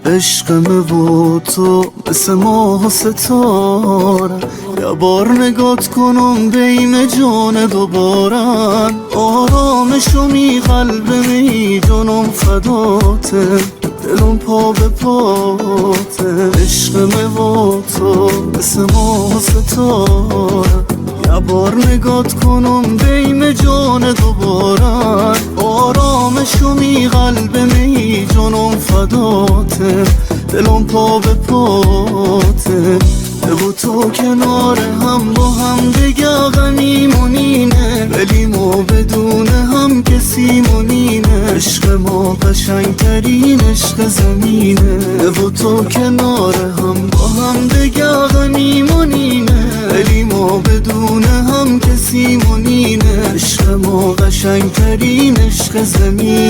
عشقم و تو مثل ماه و ستاره، یه بار نگات کنم بیم جان دوبارن. آرامشو می قلبمی جانم فداته، دلم پا به پاته. عشقم و تو مثل ماه و ستاره، یه بار نگات کنم بیم جان دوبارن. آرامشو می قلبمی جانم فداته، دلم پا به پاته. و تو کنار هم با هم دیگه غمی مونینه، ولی ما بدون هم کسی مونینه. عشق ما قشنگترین عشق زمینه. و تو کنار هم با هم دیگه غمی مونینه، ولی ما بدون هم کسی مونینه. عشق ما قشنگترین عشق زمینه.